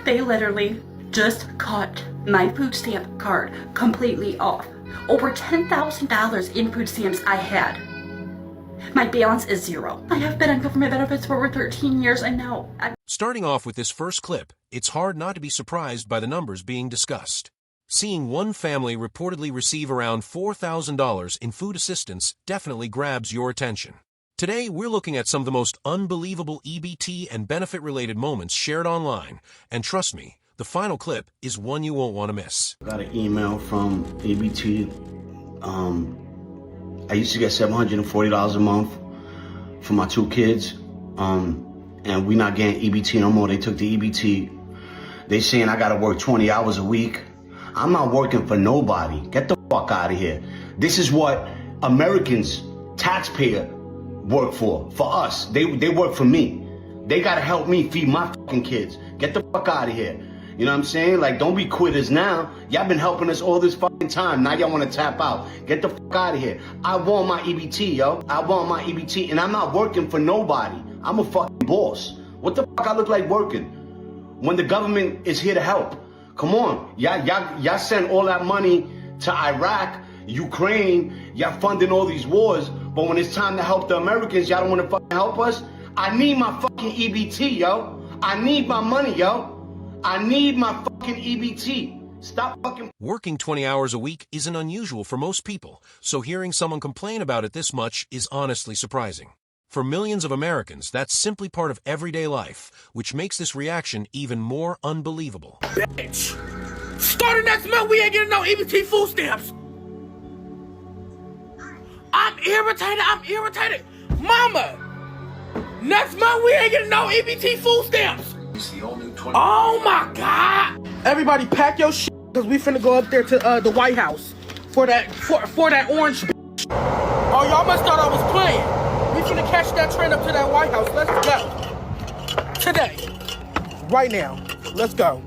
They literally just cut my food stamp card completely off. Over $10,000 in food stamps I had. My balance is zero. I have been on government benefits for over 13 years and now Starting off with this first clip, it's hard not to be surprised by the numbers being discussed. Seeing one family reportedly receive around $4,000 in food assistance definitely grabs your attention. Today, we're looking at some of the most unbelievable EBT and benefit-related moments shared online, and trust me, the final clip is one you won't want to miss. I got an email from EBT. I used to get $740 a month for my 2 kids, and we're not getting EBT no more. They took the EBT. They saying I gotta work 20 hours a week. I'm not working for nobody. Get the fuck out of here. This is what Americans, taxpayer, work for us. They work for me. They gotta help me feed my fucking kids. Get the fuck out of here. You know what I'm saying? Like, don't be quitters now. Y'all been helping us all this fucking time. Now y'all want to tap out. Get the fuck out of here. I want my EBT, yo. I want my EBT, and I'm not working for nobody. I'm a fucking boss. What the fuck I look like working when the government is here to help? Come on. Y'all send all that money to Iraq, Ukraine. Y'all funding all these wars. But when it's time to help the Americans, y'all don't want to fucking help us? I need my fucking EBT, yo. I need my money, yo. I need my fucking EBT. Stop fucking... Working 20 hours a week isn't unusual for most people, so hearing someone complain about it this much is honestly surprising. For millions of Americans, that's simply part of everyday life, which makes this reaction even more unbelievable. Bitch! Starting next month, we ain't getting no EBT food stamps! I'm irritated! Mama! Next month, we ain't getting no EBT food stamps! Oh my God! Everybody pack your shit, cause we finna go up there to the White House for that orange bitch. Oh, y'all must thought I was playing. We finna catch that train up to that White House. Let's go. Today. Right now. Let's go.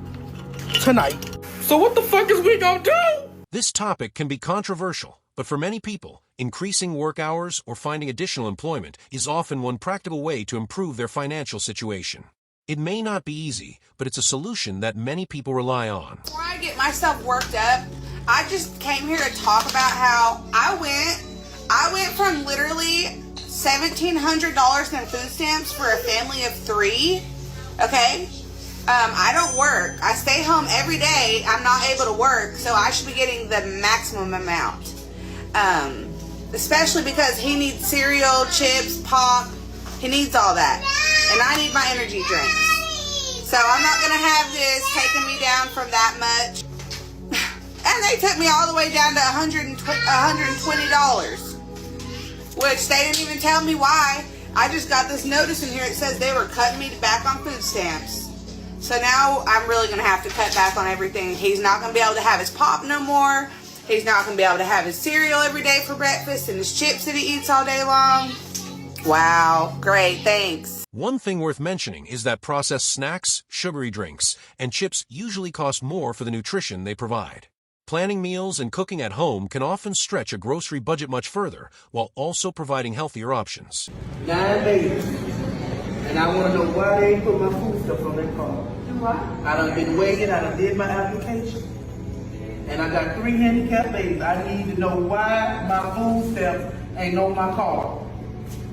Tonight. So what the fuck is we gonna do? This topic can be controversial, but for many people, increasing work hours or finding additional employment is often one practical way to improve their financial situation. It may not be easy, but it's a solution that many people rely on. Before I get myself worked up, I just came here to talk about how I went from literally $1,700 in food stamps for a family of 3, okay? I don't work. I stay home every day. I'm not able to work, so I should be getting the maximum amount. Especially because he needs cereal, chips, pop. He needs all that. And I need my energy drinks. So I'm not going to have this taking me down from that much. And they took me all the way down to $120, which they didn't even tell me why. I just got this notice in here. It says they were cutting me back on food stamps. So now I'm really going to have to cut back on everything. He's not going to be able to have his pop no more. He's not going to be able to have his cereal every day for breakfast and his chips that he eats all day long. Wow, great, thanks. One thing worth mentioning is that processed snacks, sugary drinks, and chips usually cost more for the nutrition they provide. Planning meals and cooking at home can often stretch a grocery budget much further, while also providing healthier options. 9 days. And I want to know why they ain't put my food stuff on their card. Do what? I done been waiting, I done did my application. And I got 3 handicapped babies. I need to know why my food stamps ain't on my card.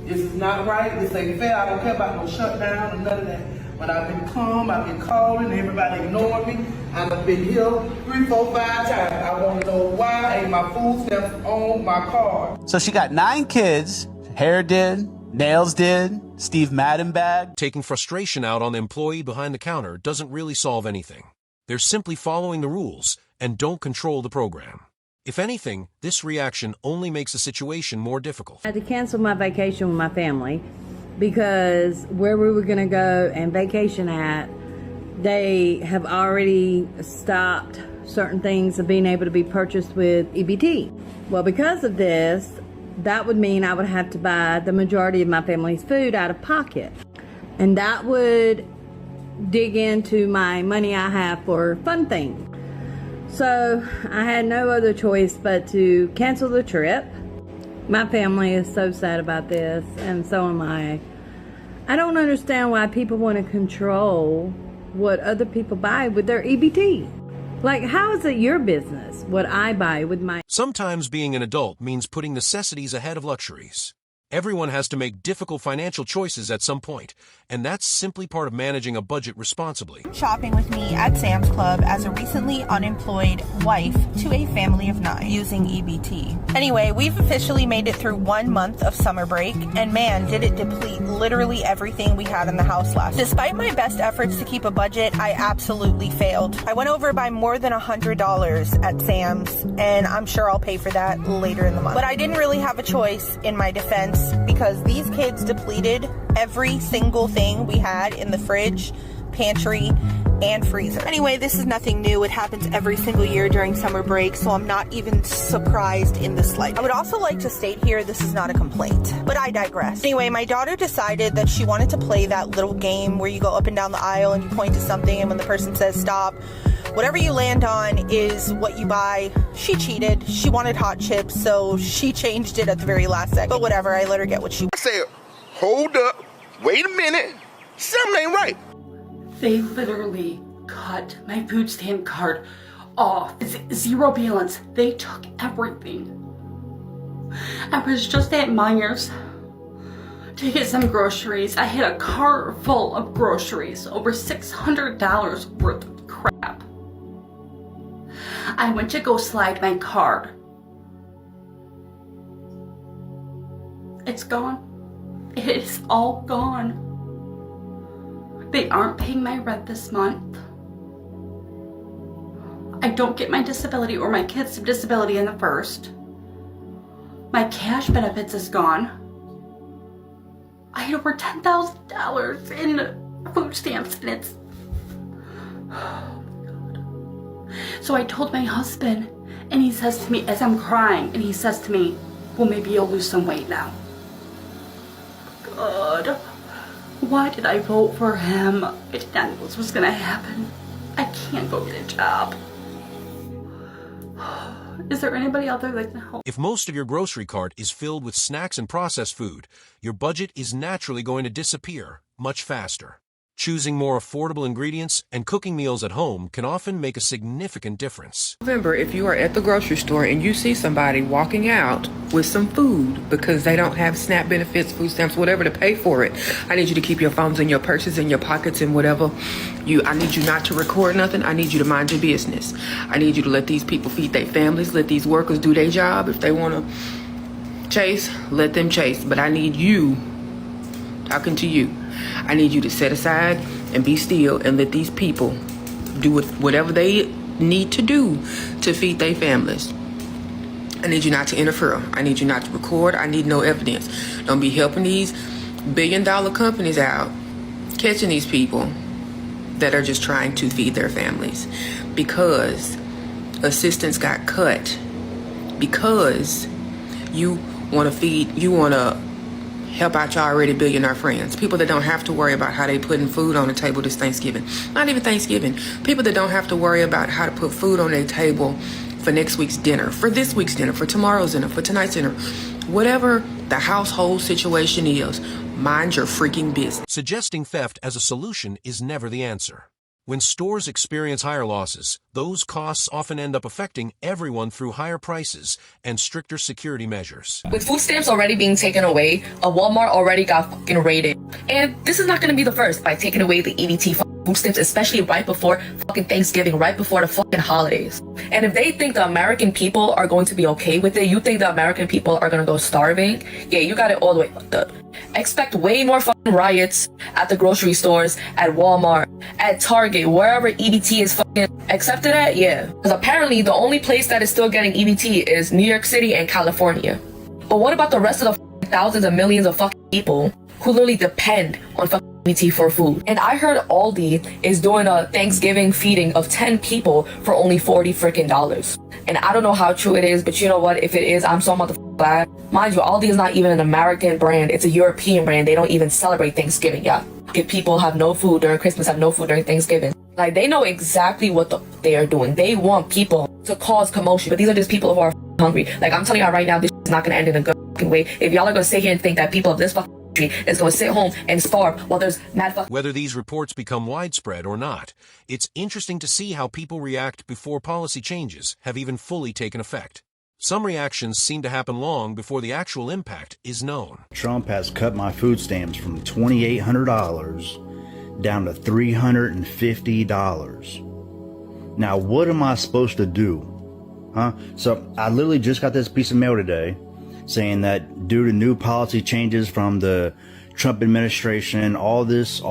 This is not right. This ain't fair. I don't care about no shutdown or none of that. But I've been calm. I've been calling. Everybody ignoring me. I've been here 3, 4, 5 times. I want to know why ain't my food stamps on my card. So she got 9 kids. Hair did. Nails did. Steve Madden bag. Taking frustration out on the employee behind the counter doesn't really solve anything. They're simply following the rules and don't control the program. If anything, this reaction only makes the situation more difficult. I had to cancel my vacation with my family because where we were going to go and vacation at, they have already stopped certain things of being able to be purchased with EBT. Well, because of this, that would mean I would have to buy the majority of my family's food out of pocket. And that would dig into my money I have for fun things. So I had no other choice but to cancel the trip. My family is so sad about this, and so am I. I don't understand why people want to control what other people buy with their EBT. Like, how is it your business what I buy with my... Sometimes being an adult means putting necessities ahead of luxuries. Everyone has to make difficult financial choices at some point, and that's simply part of managing a budget responsibly. Shopping with me at Sam's Club as a recently unemployed wife to a family of 9 using EBT. Anyway, we've officially made it through 1 month of summer break, and man, did it deplete literally everything we had in the house last. Despite my best efforts to keep a budget, I absolutely failed. I went over by more than $100 at Sam's, and I'm sure I'll pay for that later in the month. But I didn't really have a choice in my defense, because these kids depleted every single thing we had in the fridge, pantry, and freezer. Anyway, this is nothing new. It happens every single year during summer break, so I'm not even surprised in the slightest. I would also like to state here, this is not a complaint, but I digress. Anyway, my daughter decided that she wanted to play that little game where you go up and down the aisle and you point to something, and when the person says stop, whatever you land on is what you buy. She cheated. She wanted hot chips, so she changed it at the very last second. But whatever, I let her get what she wanted. I said, hold up, wait a minute, something ain't right. They literally cut my food stamp card off. Zero balance. They took everything. I was just at Meijer's to get some groceries. I had a cart full of groceries, over $600 worth of crap. I went to go slide my card. It's gone. It is all gone. They aren't paying my rent this month. I don't get my disability or my kids' disability in the first. My cash benefits is gone. I had over $10,000 in food stamps, and it's... Oh my God. So I told my husband, and he says to me, as I'm crying, and he says to me, well, maybe you'll lose some weight now. God, why did I vote for him? I did not know this was gonna happen. I can't go get a job. Is there anybody out there that can help? If most of your grocery cart is filled with snacks and processed food, your budget is naturally going to disappear much faster. Choosing more affordable ingredients and cooking meals at home can often make a significant difference. Remember, if you are at the grocery store and you see somebody walking out with some food because they don't have SNAP benefits, food stamps, whatever to pay for it, I need you to keep your phones in your purses, in your pockets, and whatever. I need you not to record nothing. I need you to mind your business. I need you to let these people feed their families, let these workers do their job. If they want to chase, let them chase. But I need you, talking to you, I need you to set aside and be still and let these people do whatever they need to do to feed their families. I need you not to interfere. I need you not to record. I need no evidence. Don't be helping these billion-dollar companies out, catching these people that are just trying to feed their families because assistance got cut because you want to help out your already billionaire friends. People that don't have to worry about how they putting food on the table this Thanksgiving. Not even Thanksgiving. People that don't have to worry about how to put food on their table for next week's dinner, for this week's dinner, for tomorrow's dinner, for tonight's dinner. Whatever the household situation is, mind your freaking business. Suggesting theft as a solution is never the answer. When stores experience higher losses, those costs often end up affecting everyone through higher prices and stricter security measures. With food stamps already being taken away, a Walmart already got fucking raided. And this is not going to be the first by taking away the EBT food stamps, especially right before fucking Thanksgiving, right before the fucking holidays. And if they think the American people are going to be okay with it, you think the American people are going to go starving? Yeah, you got it all the way fucked up. Expect way more fucking riots at the grocery stores, at Walmart, at Target, wherever EBT is fucking accepted at, yeah. Because apparently the only place that is still getting EBT is New York City and California. But what about the rest of the thousands and millions of fucking people who literally depend on fucking EBT for food? And I heard Aldi is doing a Thanksgiving feeding of 10 people for only $40 freaking. And I don't know how true it is, but you know what? If it is, I'm so motherfucking glad. Mind you, Aldi is not even an American brand. It's a European brand. They don't even celebrate Thanksgiving, yeah. If people have no food during Christmas, have no food during Thanksgiving. Like, they know exactly what they are doing. They want people to cause commotion, but these are just people who are hungry. Like, I'm telling y'all right now, this is not gonna end in a good fucking way. If y'all are gonna sit here and think that people of this fucking is going to sit home and starve while there's mad fuck. Whether these reports become widespread or not, it's interesting to see how people react before policy changes have even fully taken effect. Some reactions seem to happen long before the actual impact is known. Trump has cut my food stamps from $2,800 down to $350. Now, what am I supposed to do? Huh? So I literally just got this piece of mail today saying that due to new policy changes from the Trump administration, all this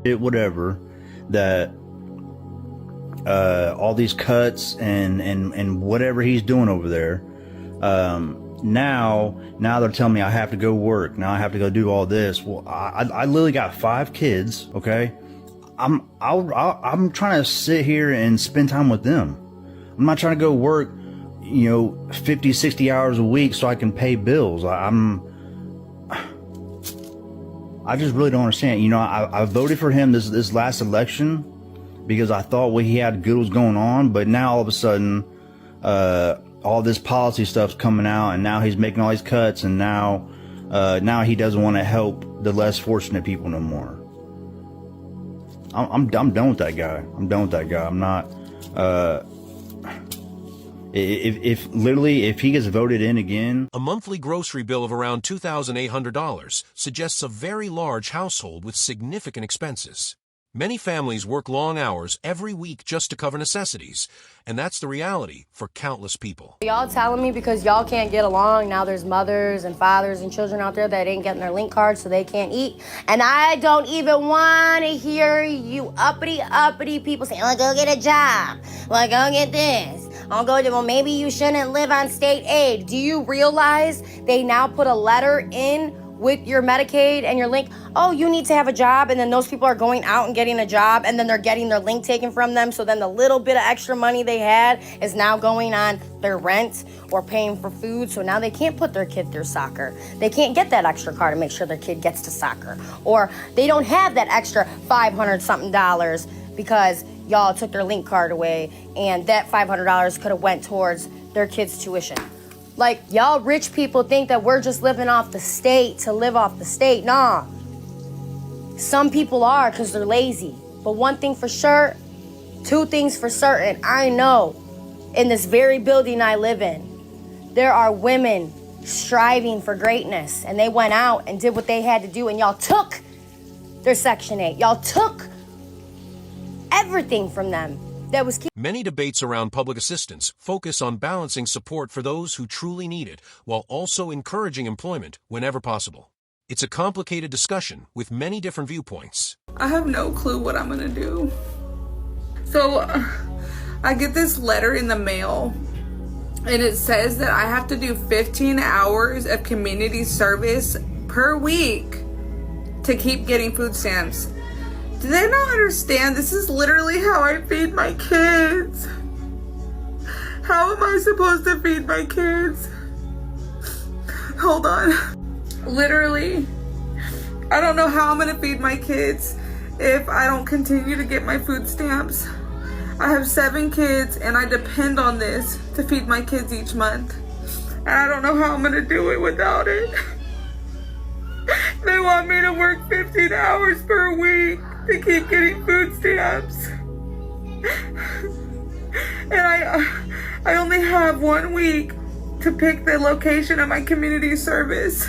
shit, whatever, that all these cuts and whatever he's doing over there, now they're telling me I have to go work. Now I have to go do all this. Well, I literally got 5 kids. Okay, I'm trying to sit here and spend time with them. I'm not trying to go work, 50, 60 hours a week so I can pay bills. I just really don't understand. I voted for him this last election because I thought what he had good was going on, but now all of a sudden, all this policy stuff's coming out, and now he's making all these cuts, and now he doesn't want to help the less fortunate people no more. I'm done with that guy. I'm not. If he gets voted in again, a monthly grocery bill of around $2,800 suggests a very large household with significant expenses. Many families work long hours every week just to cover necessities, and that's the reality for countless people. Y'all telling me because y'all can't get along, now there's mothers and fathers and children out there that ain't getting their link cards so they can't eat. And I don't even want to hear you uppity people saying, oh, go get a job. Well, go get this. Well, maybe you shouldn't live on state aid. Do you realize they now put a letter in with your Medicaid and your link? Oh, you need to have a job, and then those people are going out and getting a job, and then they're getting their link taken from them, so then the little bit of extra money they had is now going on their rent or paying for food, so now they can't put their kid through soccer. They can't get that extra car to make sure their kid gets to soccer, or they don't have that extra $500-something because y'all took their link card away, and that $500 could have went towards their kid's tuition. Like, y'all rich people think that we're just living off the state to live off the state. Nah. Some people are because they're lazy. But one thing for sure, 2 things for certain. I know in this very building I live in, there are women striving for greatness. And they went out and did what they had to do. And y'all took their Section 8. Y'all took everything from them. Many debates around public assistance focus on balancing support for those who truly need it while also encouraging employment whenever possible. It's a complicated discussion with many different viewpoints. I have no clue what I'm gonna do. So I get this letter in the mail, and it says that I have to do 15 hours of community service per week to keep getting food stamps. Do they not understand? This is literally how I feed my kids. How am I supposed to feed my kids? Hold on. Literally, I don't know how I'm gonna feed my kids if I don't continue to get my food stamps. I have 7 kids and I depend on this to feed my kids each month. And I don't know how I'm gonna do it without it. They want me to work 15 hours per week to keep getting food stamps. And I only have 1 week to pick the location of my community service.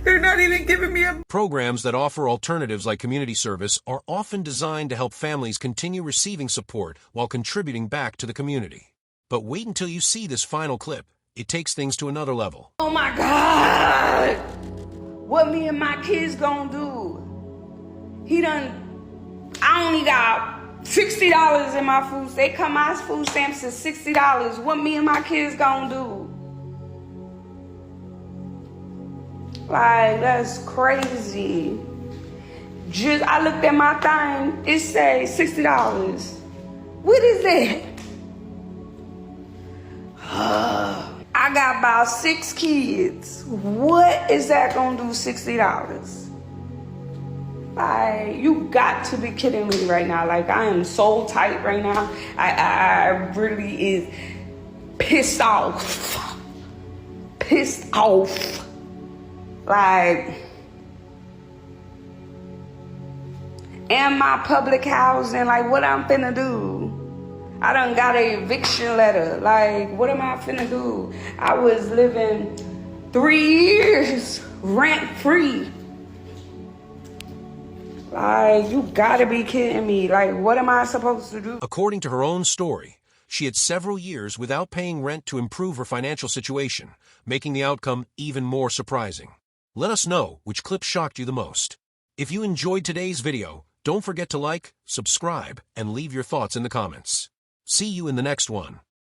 They're not even giving me a... Programs that offer alternatives like community service are often designed to help families continue receiving support while contributing back to the community. But wait until you see this final clip. It takes things to another level. Oh my God! What me and my kids gonna do? I only got $60 in my food. They cut my food stamps to $60. What me and my kids gonna do? Like, that's crazy. I looked at my thing, it say $60. What is that? I got about 6 kids. What is that gonna do, $60? Like, you got to be kidding me right now. Like, I am so tight right now. I really is pissed off. Pissed off. Like, and my public housing. Like, what I'm finna do? I done got a eviction letter. Like, what am I finna do? I was living 3 years rent-free. Like, you gotta be kidding me. Like, what am I supposed to do? According to her own story, she had several years without paying rent to improve her financial situation, making the outcome even more surprising. Let us know which clip shocked you the most. If you enjoyed today's video, don't forget to like, subscribe, and leave your thoughts in the comments. See you in the next one.